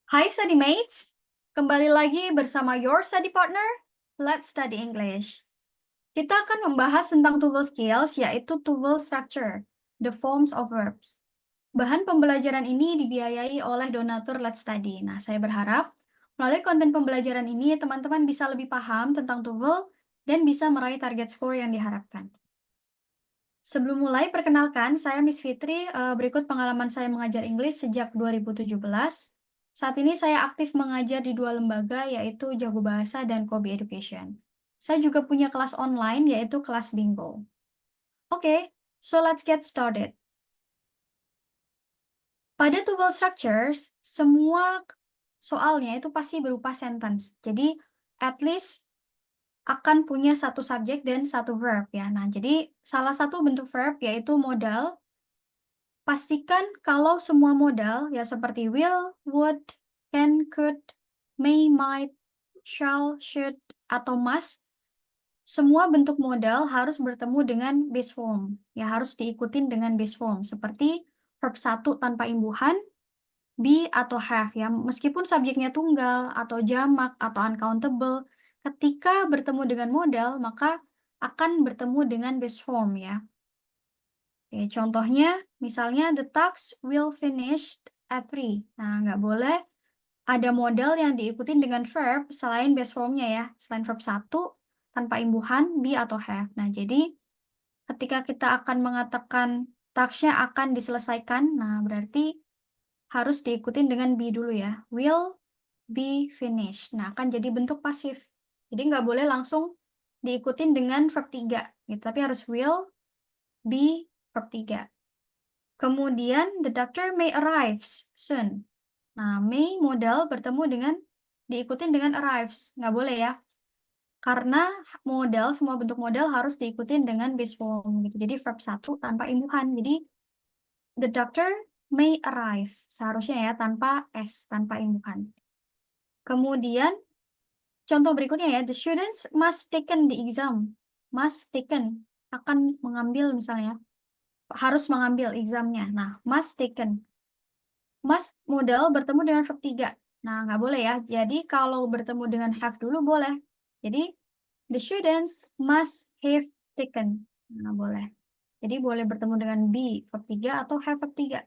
Hai study mates, kembali lagi bersama your study partner. Let's study English. Kita akan membahas tentang tuval skills, yaitu tuval structure, the forms of verbs. Bahan pembelajaran ini dibiayai oleh donatur Let's Study. Nah, saya berharap melalui konten pembelajaran ini teman-teman bisa lebih paham tentang tuval dan bisa meraih target skor yang diharapkan. Sebelum mulai, perkenalkan, saya Miss Fitri. Berikut pengalaman saya mengajar Inggris sejak 2017. Saat ini saya aktif mengajar di dua lembaga, yaitu Jago Bahasa dan Kobe Education. Saya juga punya kelas online, yaitu kelas Bingo. Oke, so let's get started. Pada tuval structures, semua soalnya itu pasti berupa sentence. Jadi, at least akan punya satu subjek dan satu verb ya. Nah, jadi salah satu bentuk verb yaitu modal. Pastikan kalau semua modal ya seperti will, would, can, could, may, might, shall, should, atau must, semua bentuk modal harus bertemu dengan base form. Ya harus diikutin dengan base form seperti verb 1 tanpa imbuhan, be atau have ya. Meskipun subjeknya tunggal atau jamak atau uncountable, ketika bertemu dengan modal maka akan bertemu dengan base form ya. Oke, contohnya, misalnya the task will finish at 3. Nah, nggak boleh ada modal yang diikutin dengan verb selain base formnya ya. Selain verb 1, tanpa imbuhan, be atau have. Nah, jadi ketika kita akan mengatakan tasknya akan diselesaikan, nah berarti harus diikutin dengan be dulu ya. Will be finished. Nah, akan jadi bentuk pasif. Jadi nggak boleh langsung diikutin dengan verb 3. Gitu. Tapi harus will, be, verb 3. Kemudian, the doctor may arrive soon. Nah, may modal bertemu dengan diikutin dengan arrives. Nggak boleh ya. Karena modal, semua bentuk modal harus diikutin dengan base form. Gitu. Jadi, verb 1 tanpa imbuhan. Jadi, the doctor may arrive. Seharusnya ya, tanpa S, tanpa imbuhan. Kemudian, contoh berikutnya ya, the students must taken the exam. Must taken, akan mengambil misalnya. Harus mengambil examnya. Nah, must taken. Must modal bertemu dengan verb 3. Nah, nggak boleh ya. Jadi, kalau bertemu dengan have dulu boleh. Jadi, the students must have taken. Nah, boleh. Jadi, boleh bertemu dengan be, verb 3, atau have verb 3.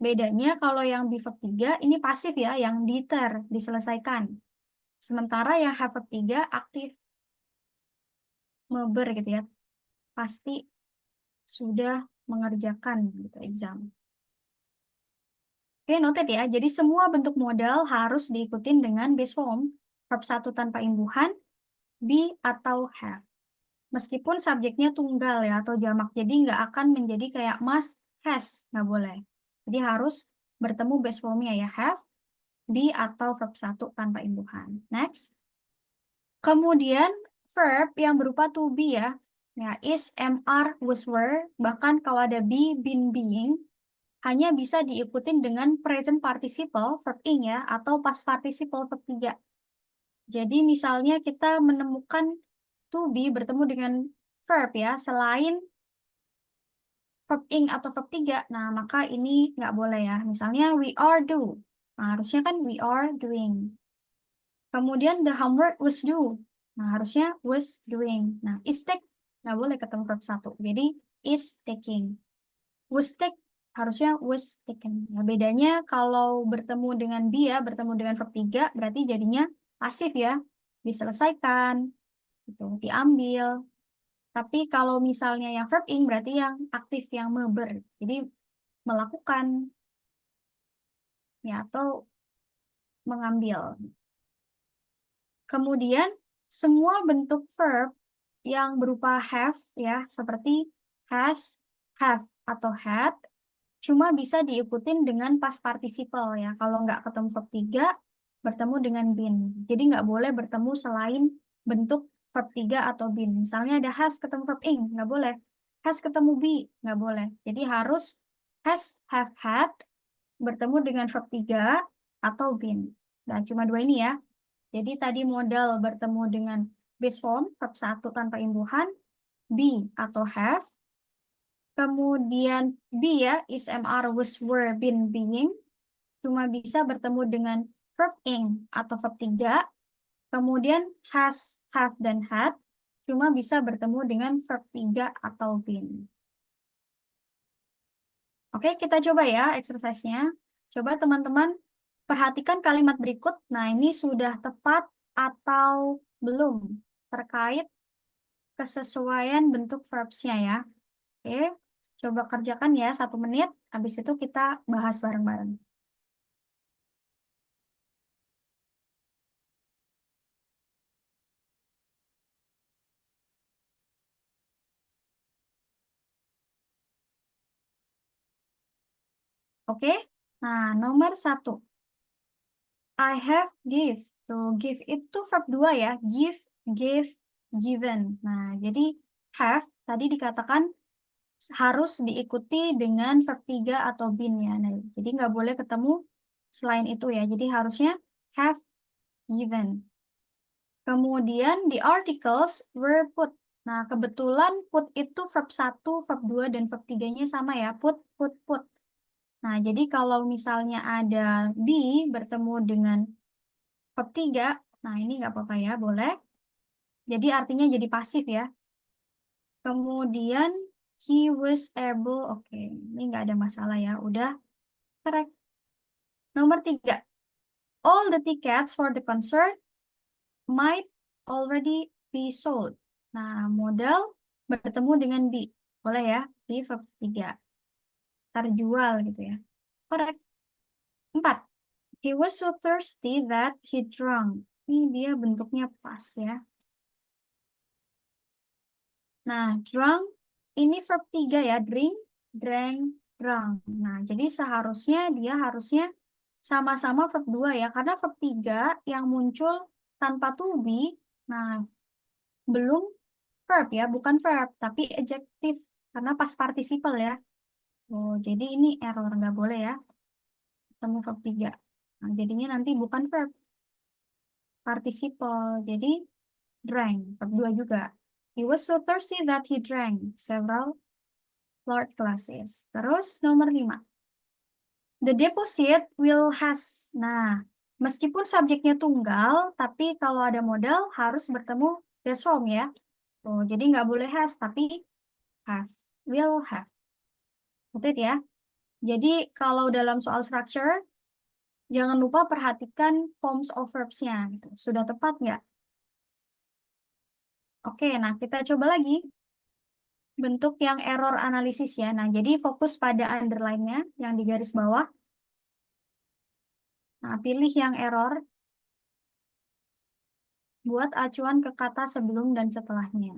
Bedanya kalau yang be verb 3, ini pasif ya, yang diter, diselesaikan. Sementara yang have verb 3, aktif. Meber gitu ya. Pasti sudah mengerjakan gitu, exam. Oke, noted ya. Jadi semua bentuk modal harus diikutin dengan base form. Verb 1 tanpa imbuhan, be atau have. Meskipun subjeknya tunggal ya atau jamak. Jadi nggak akan menjadi kayak must, has. Nggak boleh. Jadi harus bertemu base formnya ya. Have, be atau verb 1 tanpa imbuhan. Next. Kemudian verb yang berupa to be ya. Ya, is, am, are, was, were. Bahkan kalau ada be, been, being, hanya bisa diikutin dengan present participle verb ing ya atau past participle verb 3. Jadi misalnya kita menemukan to be bertemu dengan verb ya selain verb ing atau verb 3. Nah, maka ini nggak boleh ya. Misalnya we are do. Nah, harusnya kan we are doing. Kemudian the homework was due. Nah, harusnya was doing. Nah, is take nggak boleh ketemu verb 1. Jadi is taking. Was take harusnya was taken. Nah, bedanya kalau bertemu dengan be ya, bertemu dengan verb 3, berarti jadinya pasif ya. Diselesaikan, gitu, diambil. Tapi kalau misalnya yang verb ing berarti yang aktif, yang meber. Jadi melakukan ya atau mengambil. Kemudian semua bentuk verb yang berupa have ya, seperti has, have atau had cuma bisa diikutin dengan past participle ya. Kalau nggak ketemu verb 3, bertemu dengan been. Jadi nggak boleh bertemu selain bentuk verb 3 atau been. Misalnya ada has ketemu verb ing, nggak boleh. Has ketemu be, nggak boleh. Jadi harus has, have, had, bertemu dengan verb 3 atau been. Dan cuma dua ini ya. Jadi tadi modal bertemu dengan base form, verb 1 tanpa imbuhan, be atau have, kemudian be ya, is, am, are, was, were, been, being. cuma bisa bertemu dengan verb ing atau verb 3. Kemudian has, have, dan had cuma bisa bertemu dengan verb 3 atau been. Oke, kita coba ya exercise-nya. Coba teman-teman perhatikan kalimat berikut. Nah, ini sudah tepat atau belum terkait kesesuaian bentuk verbs-nya ya. Oke, coba kerjakan ya 1 menit. Habis itu kita bahas bareng-bareng. Oke, nah nomor 1. I have give. Tuh, give itu verb 2 ya. Give, gave, given. Nah, jadi have tadi dikatakan harus diikuti dengan verb 3 atau been ya. Nah, jadi nggak boleh ketemu selain itu ya. Jadi harusnya have given. Kemudian the articles were put. Nah, kebetulan put itu verb 1, verb 2, dan verb 3-nya sama ya. Put, put, put. Nah, jadi kalau misalnya ada be bertemu dengan verb 3, nah ini nggak apa-apa ya, boleh. Jadi artinya jadi pasif ya. Kemudian he was able, oke, ini nggak ada masalah ya, udah correct. Nomor 3, all the tickets for the concert might already be sold. Nah, modal bertemu dengan be, boleh ya, be verb 3. Terjual gitu ya. Correct. 4, he was so thirsty that he drank. Ini dia bentuknya pas ya. Nah, drunk ini verb 3 ya, drink, drank, drunk. Nah, jadi seharusnya dia harusnya sama-sama verb 2 ya, karena verb 3 yang muncul tanpa to be, nah belum verb ya, bukan verb, tapi adjective, karena past participle ya. Oh, jadi ini error, nggak boleh ya, ketemu verb 3. Nah, jadinya nanti bukan verb, participle, jadi drank, verb 2 juga. He was so thirsty that he drank several large glasses. Terus nomor 5. The deposit will has. Nah, meskipun subjeknya tunggal, tapi kalau ada modal harus bertemu has from ya. Oh, jadi nggak boleh has, tapi have. Will have. Betul ya? Jadi kalau dalam soal structure, jangan lupa perhatikan forms of verbs-nya. Gitu. Sudah tepat nggak? Oke, nah kita coba lagi. Bentuk yang error analisis ya. Nah, jadi fokus pada underline-nya yang di garis bawah. Nah, pilih yang error. Buat acuan ke kata sebelum dan setelahnya.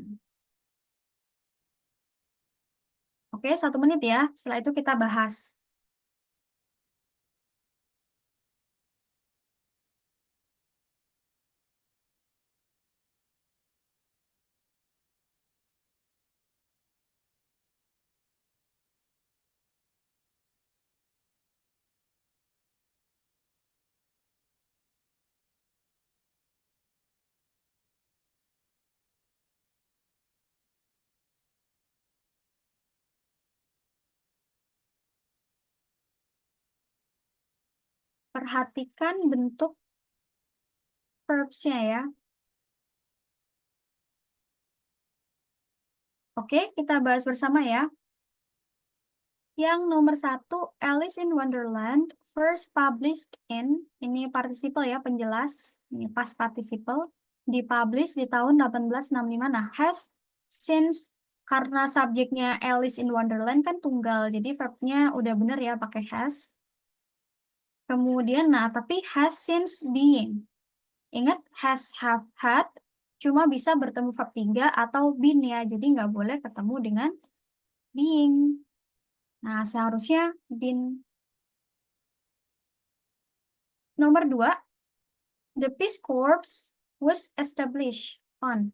Oke, 1 menit ya. Setelah itu kita bahas. Perhatikan bentuk verbs-nya ya. Oke, kita bahas bersama ya. Yang nomor 1, Alice in Wonderland, first published in, ini participle ya, penjelas, ini past participle, dipublish di tahun 1865. Nah, has since, karena subjeknya Alice in Wonderland kan tunggal, jadi verbnya udah bener ya pakai has. Kemudian, nah, tapi has since being. Ingat, has, have, had, cuma bisa bertemu verb 3 atau been ya, jadi nggak boleh ketemu dengan being. Nah, seharusnya been. Nomor 2, the Peace Corps was established on.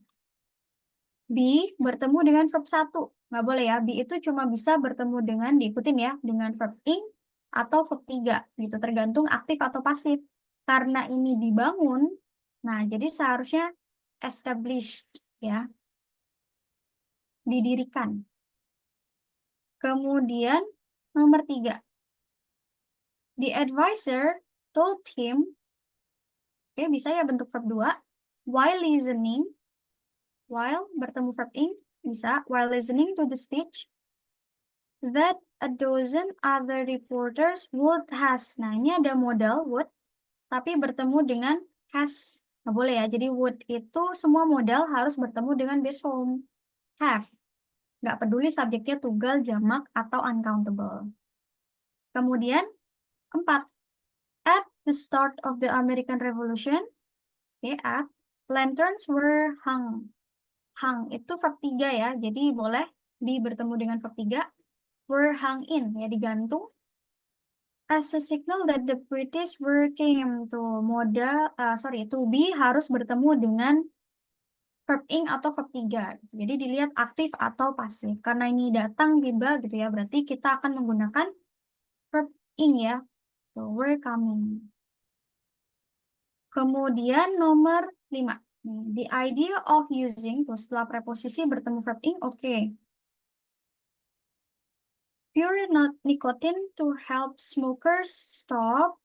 Be bertemu dengan verb 1. Nggak boleh ya, be itu cuma bisa bertemu dengan, diikutin ya, dengan verb ing atau verb 3. Gitu, tergantung aktif atau pasif. Karena ini dibangun, nah jadi seharusnya established ya, didirikan. Kemudian nomor 3, The advisor told him, oke, bisa ya bentuk verb 2, while listening, while bertemu verb ing, bisa, while listening to the speech, that a dozen other reporters would has. Nah, ini ada modal would, tapi bertemu dengan has. Nggak boleh ya, jadi would itu semua modal harus bertemu dengan base form. Have. Nggak peduli subjeknya tunggal, jamak, atau uncountable. Kemudian, 4. At the start of the American Revolution, at, lanterns were hung. Hung itu verb 3 ya, jadi boleh bertemu dengan verb 3. Were hung in, ya digantung. As a signal that the British were came to to be harus bertemu dengan verb ing atau verb 3. Jadi dilihat aktif atau pasif. Karena ini datang tiba gitu ya, berarti kita akan menggunakan verb ing ya. So, were coming. Kemudian nomor 5. The idea of using, setelah preposisi bertemu verb ing, oke. Pure nicotine to help smokers stop.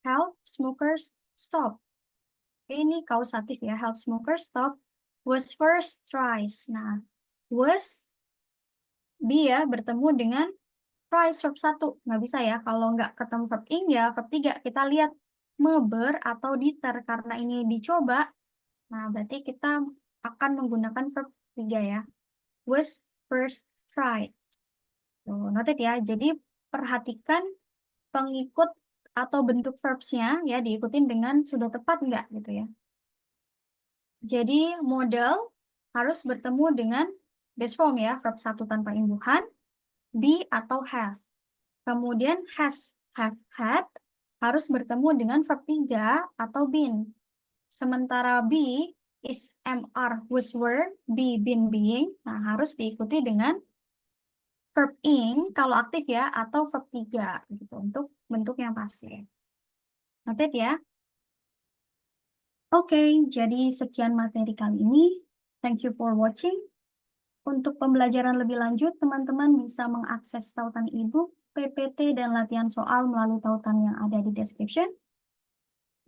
Help smokers stop. Ini kausatif ya, help smokers stop. Was first tries. Nah, was ya bertemu dengan tries verb 1. Nggak bisa ya, kalau nggak ketemu verb ing ya verb 3. Kita lihat meber atau deter, karena ini dicoba. Nah, berarti kita akan menggunakan verb 3 ya. Was first tried. Tuh, noted ya. Jadi perhatikan pengikut atau bentuk verbs-nya ya, diikutin dengan sudah tepat nggak gitu ya. Jadi modal harus bertemu dengan base form ya, verb 1 tanpa imbuhan, be atau have. Kemudian has, have, had harus bertemu dengan verb 3 atau been. Sementara be is, are, was, were, be, been, being. Nah, harus diikuti dengan verb ing kalau aktif ya, atau verb 3 gitu untuk bentuk yang pasif. Noted ya. Oke, jadi sekian materi kali ini. Thank you for watching. Untuk pembelajaran lebih lanjut, teman-teman bisa mengakses tautan e-book, PPT, dan latihan soal melalui tautan yang ada di description.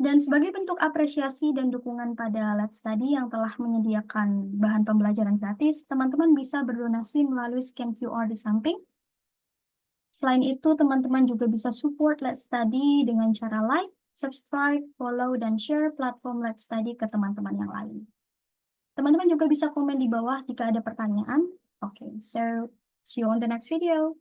Dan sebagai bentuk apresiasi dan dukungan pada Let's Study yang telah menyediakan bahan pembelajaran gratis, teman-teman bisa berdonasi melalui scan QR di samping. Selain itu, teman-teman juga bisa support Let's Study dengan cara like, subscribe, follow, dan share platform Let's Study ke teman-teman yang lain. Teman-teman juga bisa komen di bawah jika ada pertanyaan. Okay, so see you on the next video.